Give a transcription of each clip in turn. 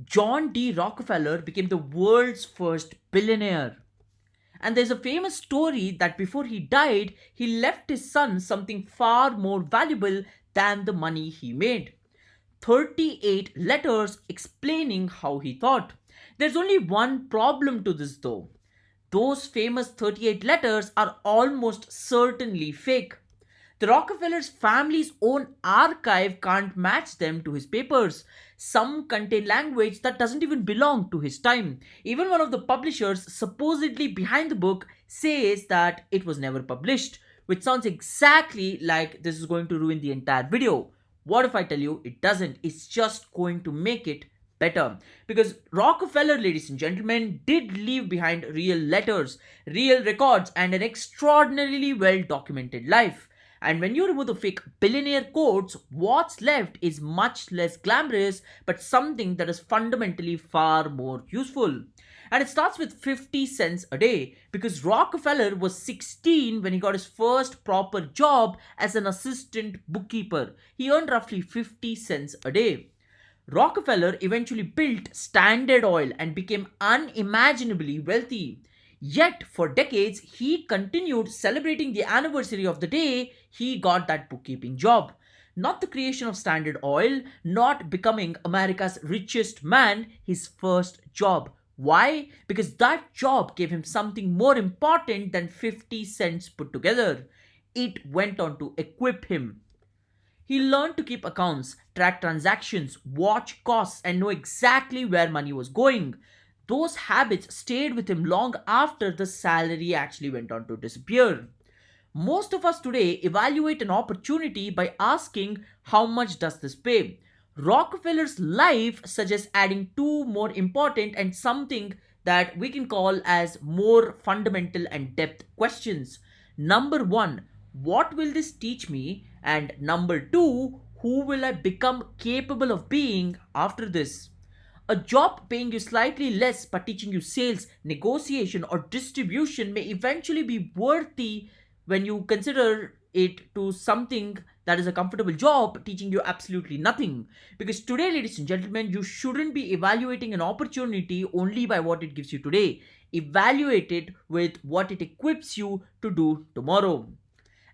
John D. Rockefeller became the world's first billionaire. And there's a famous story that before he died, he left his son something far more valuable than the money he made. 38 letters explaining how he thought. There's only one problem to this though. Those famous 38 letters are almost certainly fake. The Rockefeller's family's own archive can't match them to his papers. Some contain language that doesn't even belong to his time. Even one of the publishers, supposedly behind the book, says that it was never published, which sounds exactly like this is going to ruin the entire video. What if I tell you it doesn't? It's just going to make it better. Because Rockefeller, ladies and gentlemen, did leave behind real letters, real records, and an extraordinarily well documented life. And when you remove the fake billionaire quotes, what's left is much less glamorous, but something that is fundamentally far more useful. And it starts with 50 cents a day because Rockefeller was 16 when he got his first proper job as an assistant bookkeeper. He earned roughly 50 cents a day. Rockefeller eventually built Standard Oil and became unimaginably wealthy. Yet, for decades, he continued celebrating the anniversary of the day he got that bookkeeping job. Not the creation of Standard Oil, not becoming America's richest man, his first job. Why? Because that job gave him something more important than 50 cents put together. It went on to equip him. He learned to keep accounts, track transactions, watch costs, and know exactly where money was going. Those habits stayed with him long after the salary actually went on to disappear. Most of us today evaluate an opportunity by asking how much does this pay? Rockefeller's life suggests adding two more important and something that we can call as more fundamental and depth questions. Number 1, what will this teach me? And number 2, who will I become capable of being after this? A job paying you slightly less but teaching you sales, negotiation, or distribution may eventually be worthy when you consider it to something that is a comfortable job teaching you absolutely nothing. Because today, ladies and gentlemen, you shouldn't be evaluating an opportunity only by what it gives you today. Evaluate it with what it equips you to do tomorrow.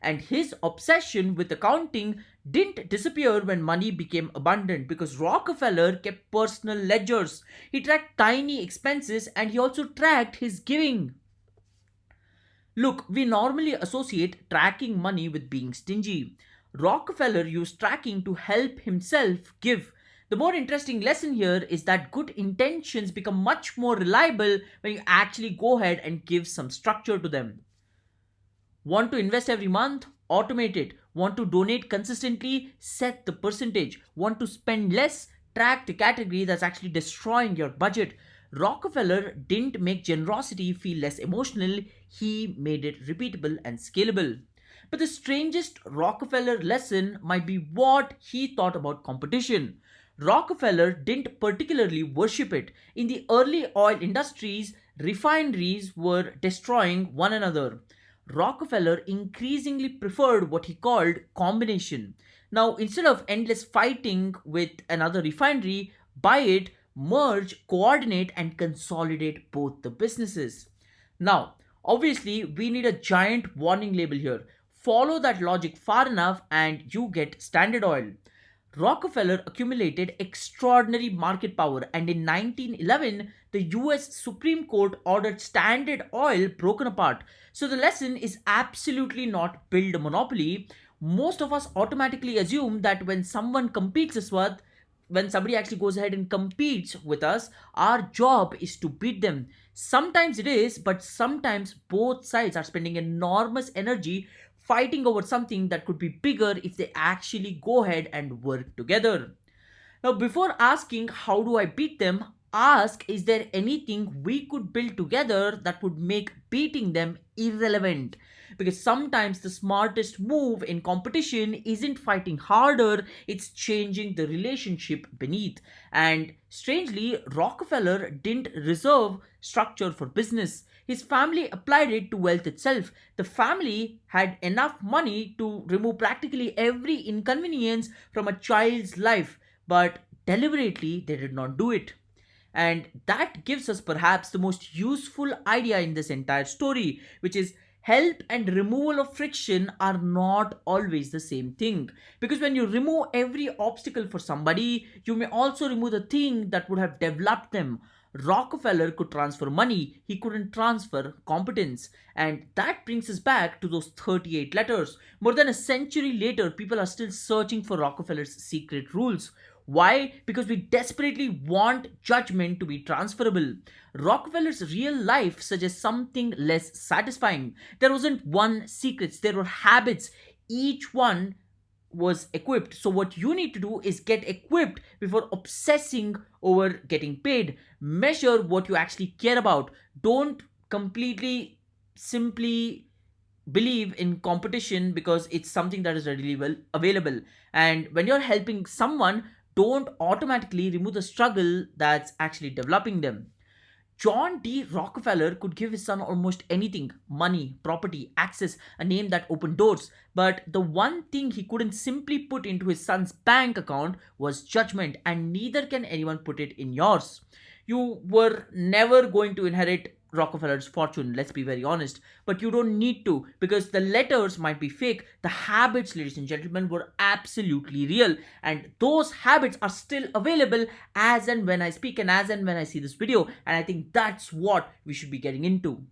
And his obsession with accounting didn't disappear when money became abundant because Rockefeller kept personal ledgers. He tracked tiny expenses and he also tracked his giving. Look, we normally associate tracking money with being stingy. Rockefeller used tracking to help himself give. The more interesting lesson here is that good intentions become much more reliable when you actually go ahead and give some structure to them. Want to invest every month? Automate it. Want to donate consistently? Set the percentage. Want to spend less? Track the category that's actually destroying your budget. Rockefeller didn't make generosity feel less emotional, he made it repeatable and scalable. But the strangest Rockefeller lesson might be what he thought about competition. Rockefeller didn't particularly worship it. In the early oil industries, refineries were destroying one another. Rockefeller increasingly preferred what he called combination. Now, instead of endless fighting with another refinery, buy it, merge, coordinate, and consolidate both the businesses. Now, obviously, we need a giant warning label here. Follow that logic far enough, and you get Standard Oil. Rockefeller accumulated extraordinary market power, and in 1911, the US Supreme Court ordered Standard Oil broken apart. So the lesson is absolutely not build a monopoly. Most of us automatically assume that when somebody actually goes ahead and competes with us, our job is to beat them. Sometimes it is, but sometimes both sides are spending enormous energy fighting over something that could be bigger if they actually go ahead and work together. Now, before asking how do I beat them, ask is there anything we could build together that would make beating them irrelevant? Because sometimes the smartest move in competition isn't fighting harder, it's changing the relationship beneath. And strangely, Rockefeller didn't reserve structure for business. His family applied it to wealth itself. The family had enough money to remove practically every inconvenience from a child's life, but deliberately they did not do it. And that gives us perhaps the most useful idea in this entire story, which is help and removal of friction are not always the same thing. Because when you remove every obstacle for somebody, you may also remove the thing that would have developed them. Rockefeller could transfer money, he couldn't transfer competence. And that brings us back to those 38 letters. More than a century later, people are still searching for Rockefeller's secret rules. Why? Because we desperately want judgment to be transferable. Rockefeller's real life suggests something less satisfying. There wasn't one secret, there were habits. Each one was equipped. So, what you need to do is get equipped before obsessing over getting paid. Measure what you actually care about. Don't completely simply believe in competition because it's something that is readily available. And when you're helping someone, don't automatically remove the struggle that's actually developing them. John D. Rockefeller could give his son almost anything: money, property, access, a name that opened doors. But the one thing he couldn't simply put into his son's bank account was judgment, and neither can anyone put it in yours. You were never going to inherit Rockefeller's fortune, let's be very honest. But you don't need to, because the letters might be fake. The habits, ladies and gentlemen, were absolutely real. And those habits are still available as and when I speak and as and when I see this video. And I think that's what we should be getting into.